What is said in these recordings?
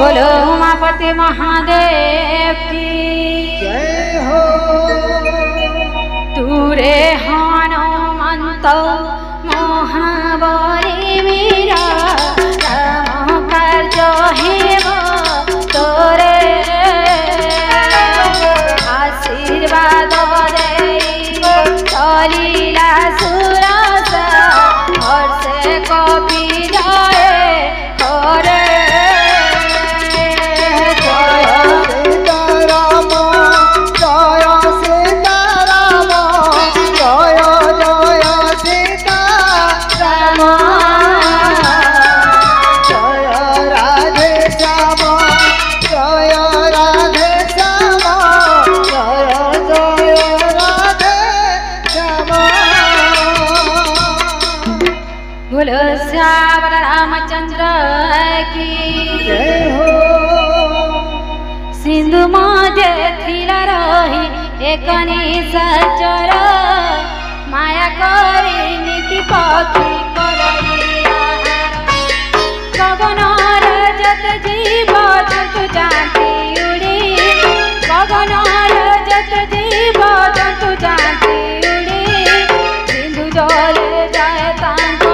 बोलो उमापति महादेव की जय हो। तूरे हनुमंत महाबली मीरा राम कार्य हेब तोरे आशीर्वाद दे चलीला सुरस हर्षे कपि जय करे श्याम रामचंद्र की जय हो। सिंधु मध्य थिला रही एक निशाचर माया करी नीति पक्षी करई गगन रजत जीव जंतु जाती उड़ी गगन रजत जीव जंतु जाती उड़ी सिंधु जले जाए तांको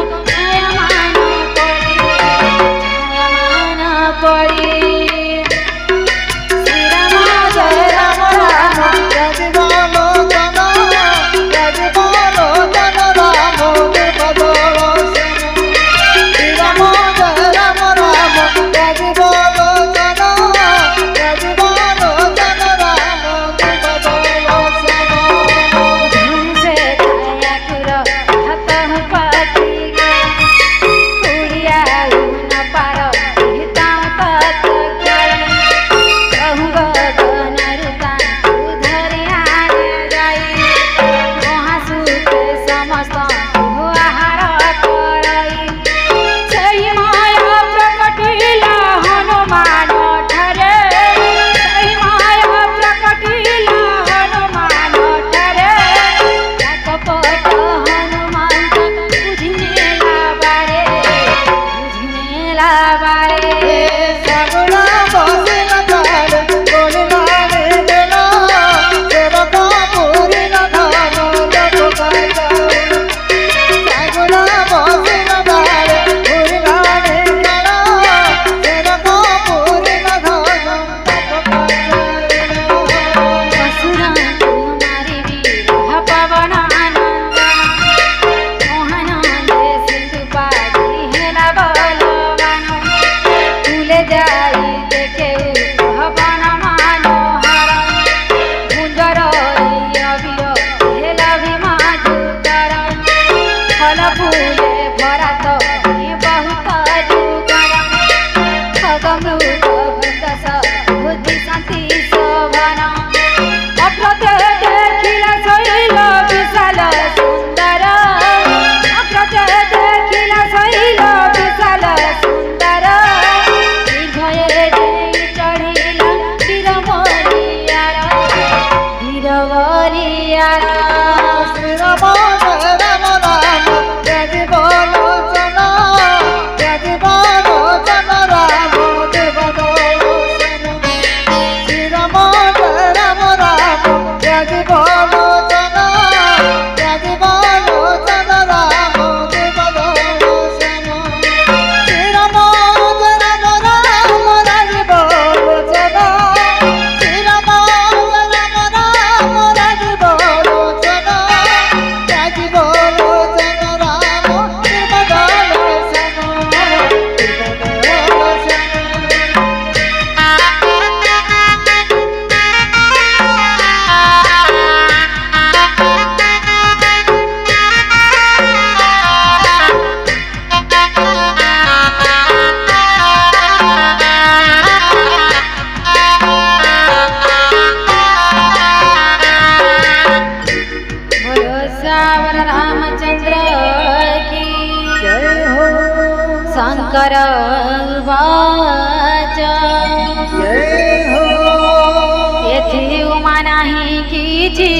शंकर एथि उमा नहीं कीची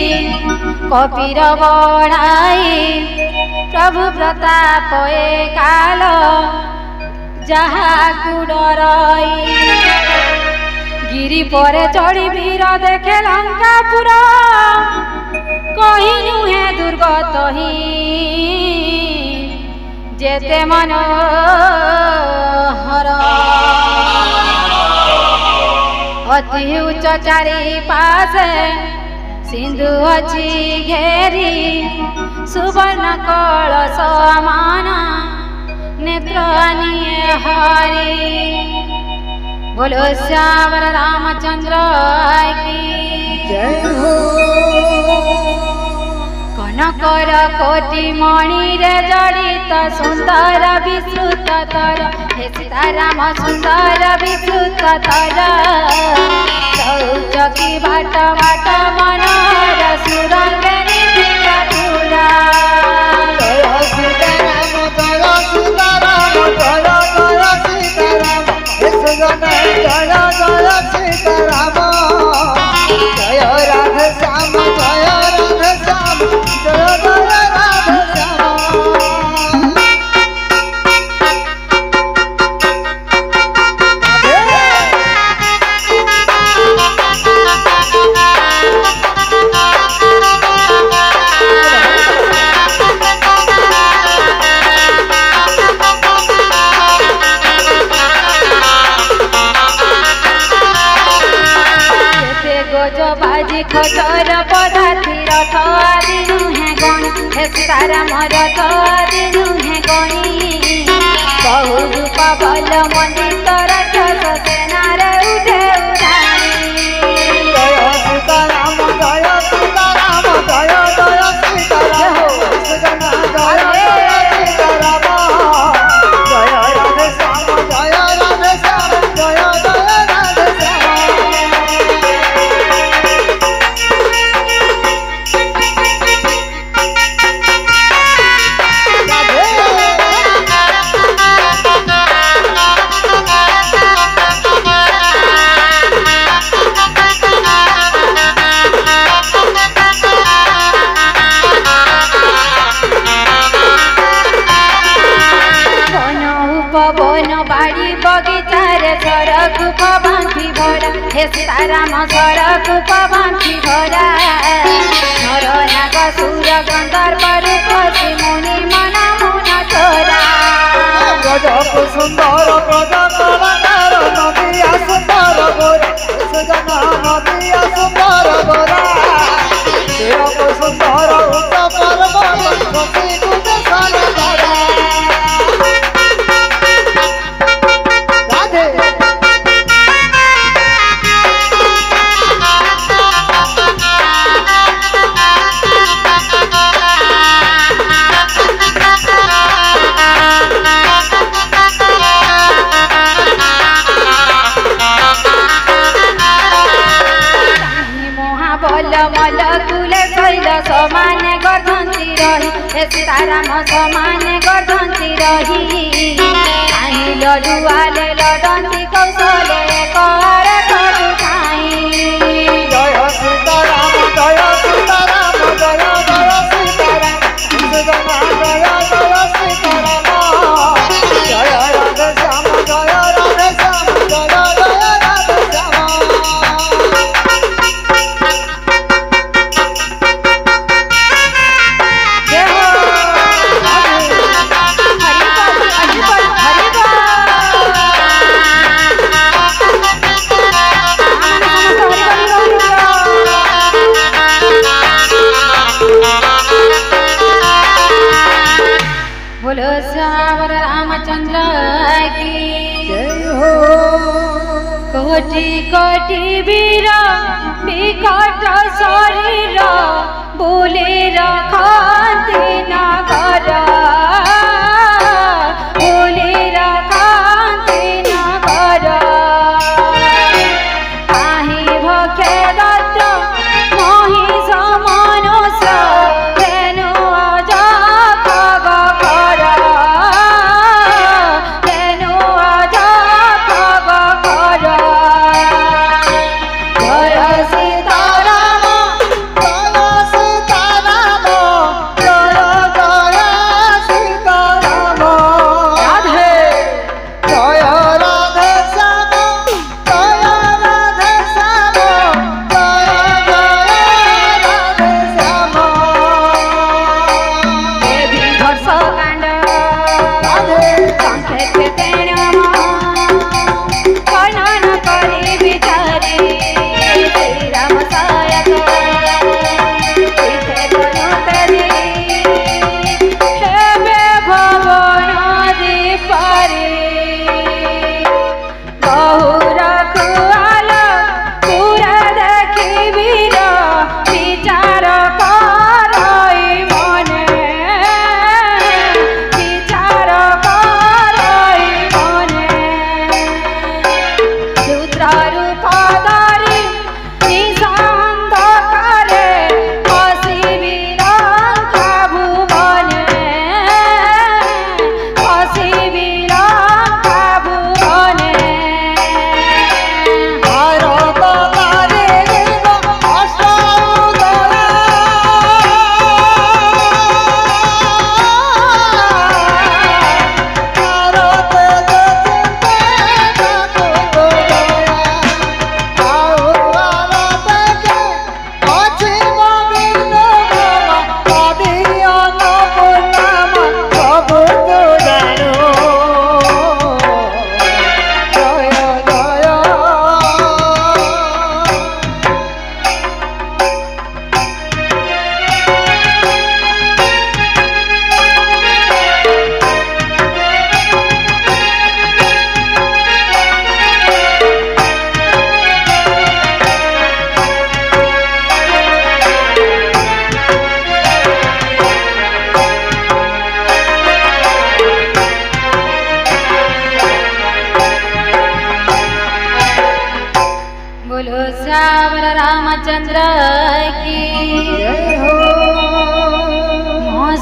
कपीर बढ़ाई प्रभु प्रताप काल ଯାହାକୁ ଡରାଇ ଗିରି ପରେ ଚଢ଼ି ବୀର ଦେଖେ ଲଙ୍କାପୁର କହି ନୁହେଁ ଦୁର୍ଗତ ହିଁ ଯେତେ ମନୋହର ଅତି ଉଚ୍ଚ ଚାରି ପାଶେ ସିନ୍ଧୁ ଅଛି ଘେରି ସୁବର୍ଣ୍ଣ କଳସ ମାନ नेत्र निये हरि बोलो श्यावर रामचंद्र की जय हो कनकर कोटि मणि रे जड़ित सुंदर विश्रुत तर हे सीताराम सुंदर विश्रुत तर चौचकी बाट बाट मनोर सुरंगे निधिका पूरा जय सीताराम जय सीताराम जय जय सीताराम हे सुगन जय जय सीताराम जय राधे श्याम जय राधे श्याम जय जय राधे श्याम बाजी खचर पदार्थी रथ आदि नुहे गणी हे सीताराम रथ आदि नुहे गणी बहु रूप बल मंडित राक्षस सेनार उठे उधाणी जय सीताराम जय सीताराम जय जय सीताराम सुगन जय जय सीताराम जय राधे श्याम जय राधे श्याम जय जय राधे श्याम पवन बाड़ी बगीचारे सरक बांधी भरा हे सीताराम सरक बांधी भरा नर नाग सूर गंधर्व रूप मुनि मन मुन चोरा गजब सुंदर प्रजा कलाकार नदिया सुंदर गोरा सुगन नदिया सुंदर गोरा देव सुंदर उच्च पर्वत कपि कुद सन धरा मल कुले शैल समाने गर्दन्ती रही हे सीताराम समाने गर्दन्ती रही काहीँ लडुआले लडन्ती कौशले कर करू काहीँ जय सीताराम जय सीताराम जय जय सीताराम सुगन जय जय सीताराम जय राधे श्याम जय राधे श्याम जय जय राधे श्याम बोलो श्यावर रामचंद्र की जय हो कोटि कोटि वीर विकट शरीर बोले रखती नगर बोले रखती नगर काही भखे दत्त महिष मनुष्य धेनु अजा खग कर धेनु अजा खग कर जय सीताराम जय सीताराम जय जय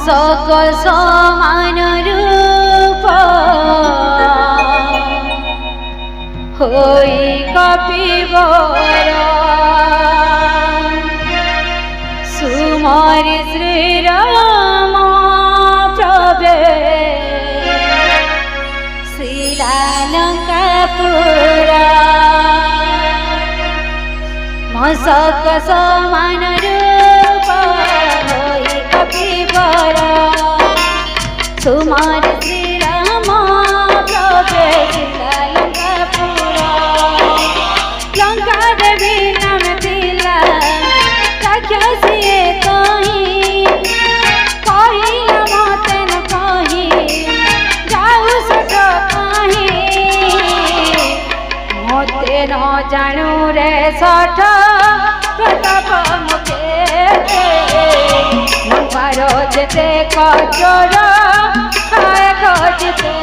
मशक समान रूप होई कपिवर सुमारी श्रीराम प्रभे श्रीलंकापुरा मशक समान रूप होई कपिवर सुमारी श्रीराम प्रभे श्रीलंकापुरा लंका देवी नाम दिला राक्षसी कहीं कहिला मते न कही जाऊ सट कहीं मते न जानू रे सठ प्रताप मुखे लंकार जेते कचर खाए खजिते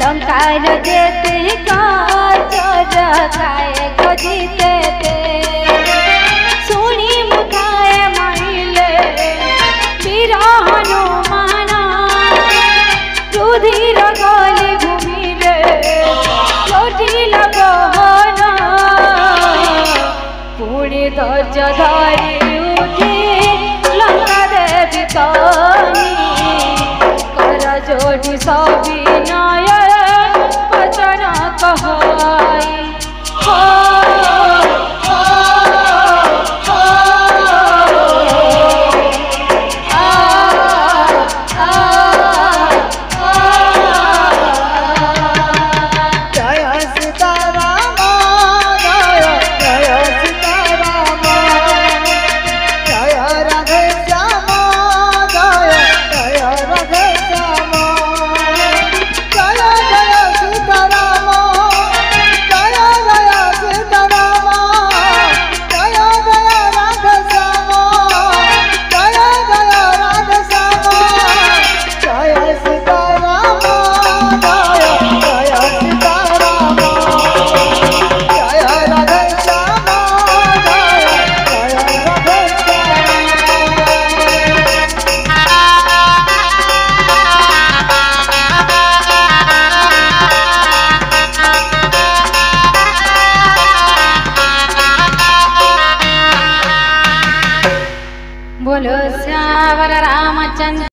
लंकार जेते काचर खाए खोजिते सुनी मुखाए माइले वीर हनुमान रुधिर गली घूमिले लोटिल गहन पुणी धैर्य धरी उठी लंका देवी तनी कर जोड़ी सविनय वचन कहई बोलो श्यावर रामचंद्र।